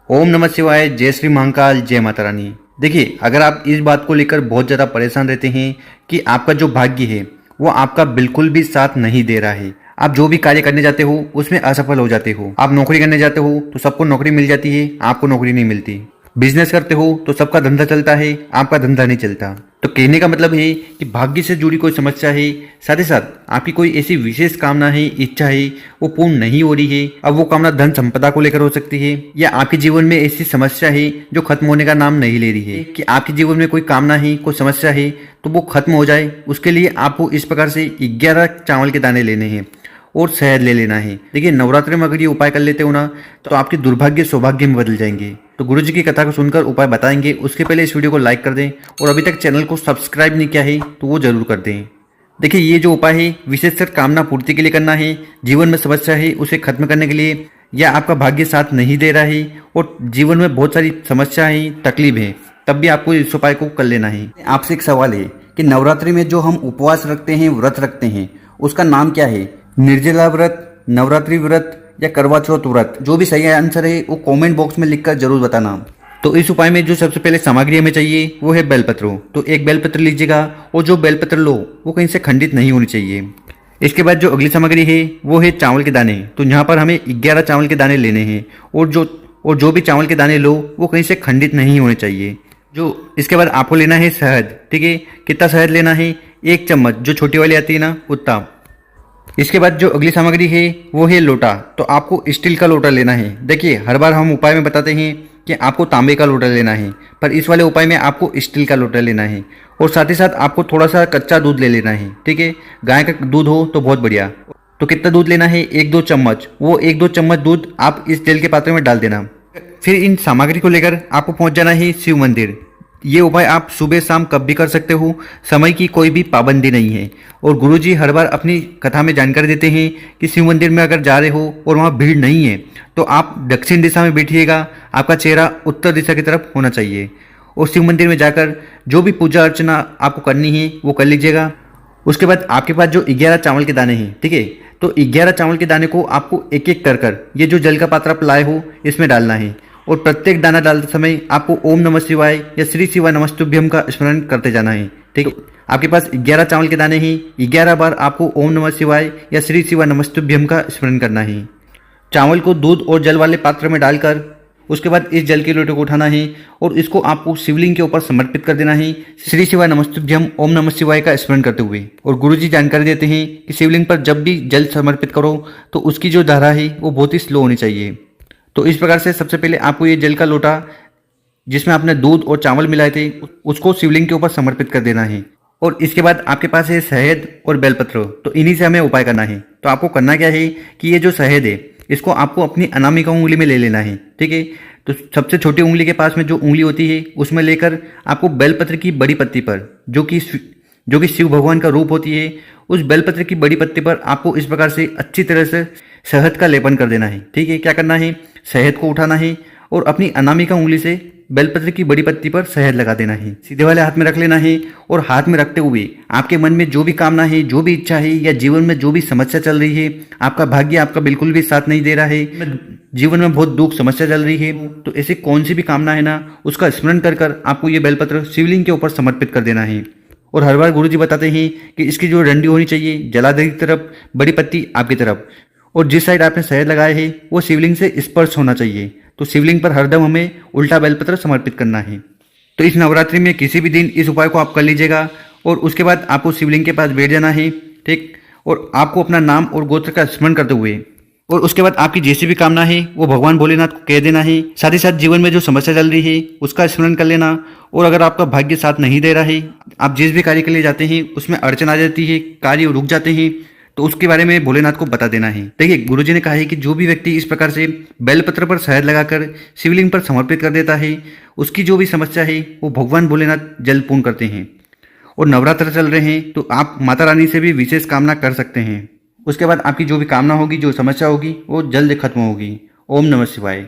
ओम नमः शिवाय, जय श्री महाकाल, जय माता रानी। देखिए, अगर आप इस बात को लेकर बहुत ज़्यादा परेशान रहते हैं कि आपका जो भाग्य है वो आपका बिल्कुल भी साथ नहीं दे रहा है, आप जो भी कार्य करने जाते हो उसमें असफल हो जाते हो, आप नौकरी करने जाते हो तो सबको नौकरी मिल जाती है, आपको नौकरी नहीं मिलती, बिजनेस करते हो तो सबका धंधा चलता है, आपका धंधा नहीं चलता। तो कहने का मतलब है कि भाग्य से जुड़ी कोई समस्या है, साथ ही साथ आपकी कोई ऐसी विशेष कामना है, इच्छा है, वो पूर्ण नहीं हो रही है। अब वो कामना धन संपदा को लेकर हो सकती है, या आपके जीवन में ऐसी समस्या है जो खत्म होने का नाम नहीं ले रही है कि आपके जीवन में कोई कामना है, कोई समस्या है तो वो खत्म हो जाए। उसके लिए आपको इस प्रकार से 11 चावल के दाने लेने हैं और शहद ले लेना है। देखिए, नवरात्रि में अगर ये उपाय कर लेते हो ना तो आपके दुर्भाग्य सौभाग्य में बदल जाएंगे। तो गुरुजी की कथा को सुनकर उपाय बताएंगे, उसके पहले इस वीडियो को लाइक कर दें और अभी तक चैनल को सब्सक्राइब नहीं किया है तो वो जरूर कर दें। देखिए, ये जो उपाय है विशेषकर कामना पूर्ति के लिए करना है, जीवन में समस्या है उसे खत्म करने के लिए, या आपका भाग्य साथ नहीं दे रहा है और जीवन में बहुत सारी समस्या है, तकलीफ है, तब भी आपको इस उपाय को कर लेना है। आपसे एक सवाल है कि नवरात्रि में जो हम उपवास रखते हैं, व्रत रखते हैं, उसका नाम क्या है? निर्जला व्रत, नवरात्रि व्रत या करवा चौथ व्रत? जो भी सही आंसर है वो कमेंट बॉक्स में लिखकर जरूर बताना। तो इस उपाय में जो सबसे पहले सामग्री हमें चाहिए वो है बेलपत्र। तो एक बेलपत्र लीजिएगा और जो बेलपत्र लो वो कहीं से खंडित नहीं होनी चाहिए। इसके बाद जो अगली सामग्री है वो है चावल के दाने। तो यहाँ पर हमें 11 चावल के दाने लेने हैं और जो भी चावल के दाने लो वो कहीं से खंडित नहीं होने चाहिए। इसके बाद आपको लेना है शहद। ठीक है, कितना शहद लेना है? 1 चम्मच, जो छोटी वाली आती है ना उतना। इसके बाद जो अगली सामग्री है वो है लोटा। तो आपको स्टील का लोटा लेना है। देखिए, हर बार हम उपाय में बताते हैं कि आपको तांबे का लोटा लेना है, पर इस वाले उपाय में आपको स्टील का लोटा लेना है। और साथ ही साथ आपको थोड़ा सा कच्चा दूध ले लेना है। ठीक है, गाय का दूध हो तो बहुत बढ़िया। तो कितना दूध लेना है? 1-2 चम्मच। वो 1-2 चम्मच दूध आप इस तेल के पात्र में डाल देना। फिर इन सामग्री को लेकर आपको पहुंच जाना है शिव मंदिर। ये उपाय आप सुबह शाम कब भी कर सकते हो, समय की कोई भी पाबंदी नहीं है। और गुरुजी हर बार अपनी कथा में जानकारी देते हैं कि शिव मंदिर में अगर जा रहे हो और वहाँ भीड़ नहीं है तो आप दक्षिण दिशा में बैठिएगा, आपका चेहरा उत्तर दिशा की तरफ होना चाहिए। और शिव मंदिर में जाकर जो भी पूजा अर्चना आपको करनी है वो कर लीजिएगा। उसके बाद आपके पास जो 11 चावल के दाने हैं, ठीक है, तो 11 चावल के दाने को आपको एक एक कर ये जो जल का पात्र आप लाए हो इसमें डालना है। और प्रत्येक दाना डालते समय आपको ओम नमः शिवाय या श्री शिवाय नमस्तुभ्यम का स्मरण करते जाना है। ठीक है, आपके पास 11 चावल के दाने हैं, 11 बार आपको ओम नमः शिवाय या श्री शिवाय नमस्तुभ्यम का स्मरण करना है। चावल को दूध और जल वाले पात्र में डालकर उसके बाद इस जल के लोटे को उठाना है और इसको आपको शिवलिंग के ऊपर समर्पित कर देना है, श्री शिवाय नमस्तुभ्यम ओम नमः शिवाय का स्मरण करते हुए। और गुरुजी जानकारी देते हैं कि शिवलिंग पर जब भी जल समर्पित करो तो उसकी जो धारा है वो बहुत ही स्लो होनी चाहिए। तो इस प्रकार से सबसे पहले आपको ये जल का लोटा जिसमें आपने दूध और चावल मिलाए थे उसको शिवलिंग के ऊपर समर्पित कर देना है। और इसके बाद आपके पास है शहद और बेलपत्र। तो इन्हीं से हमें उपाय करना है। तो आपको करना क्या है कि ये जो शहद है इसको आपको अपनी अनामिका उंगली में ले लेना है। ठीक है, तो सबसे छोटी उंगली के पास में जो उंगली होती है उसमें लेकर आपको बेलपत्र की बड़ी पत्ती पर जो कि शिव भगवान का रूप होती है, उस बेलपत्र की बड़ी पत्ती पर आपको इस प्रकार से अच्छी तरह से शहद का लेपन कर देना है। ठीक है, क्या करना है? शहद को उठाना है और अपनी अनामिका उंगली से बेलपत्र की बड़ी पत्ती पर शहद लगा देना है। सीधे वाले हाथ में रख लेना है और हाथ में रखते हुए आपके मन में जो भी कामना है, जो भी इच्छा है, या जीवन में जो भी समस्या चल रही है, आपका भाग्य आपका बिल्कुल भी साथ नहीं दे रहा है, जीवन में बहुत दुख समस्या चल रही है, तो ऐसी कौन सी भी कामना है ना उसका स्मरण कर आपको ये बेलपत्र शिवलिंग के ऊपर समर्पित कर देना है। और हर बार गुरुजी बताते हैं कि इसकी जो डंडी होनी चाहिए जलाधारी की तरफ, बड़ी पत्ती आपकी तरफ, और जिस साइड आपने शहद लगाया है वो शिवलिंग से स्पर्श होना चाहिए। तो शिवलिंग पर हरदम हमें उल्टा बेलपत्र समर्पित करना है। तो इस नवरात्रि में किसी भी दिन इस उपाय को आप कर लीजिएगा और उसके बाद आपको शिवलिंग के पास बैठ जाना है। ठीक, और आपको अपना नाम और गोत्र का स्मरण करते हुए और उसके बाद आपकी जैसी भी कामना है वो भगवान भोलेनाथ को कह देना है। साथ ही साथ जीवन में जो समस्या चल रही है उसका स्मरण कर लेना। और अगर आपका भाग्य साथ नहीं दे रहा है, आप जिस भी कार्य के लिए जाते हैं उसमें अड़चन आ जाती है, कार्य रुक जाते हैं, तो उसके बारे में भोलेनाथ को बता देना है। देखिए, गुरुजी ने कहा है कि जो भी व्यक्ति इस प्रकार से बेलपत्र पर शहद लगाकर शिवलिंग पर समर्पित कर देता है उसकी जो भी समस्या है वो भगवान भोलेनाथ जल्द पूर्ण करते हैं। और नवरात्र चल रहे हैं तो आप माता रानी से भी विशेष कामना कर सकते हैं। उसके बाद आपकी जो भी कामना होगी, जो समस्या होगी वो जल्द खत्म होगी। ओम नमः शिवाय।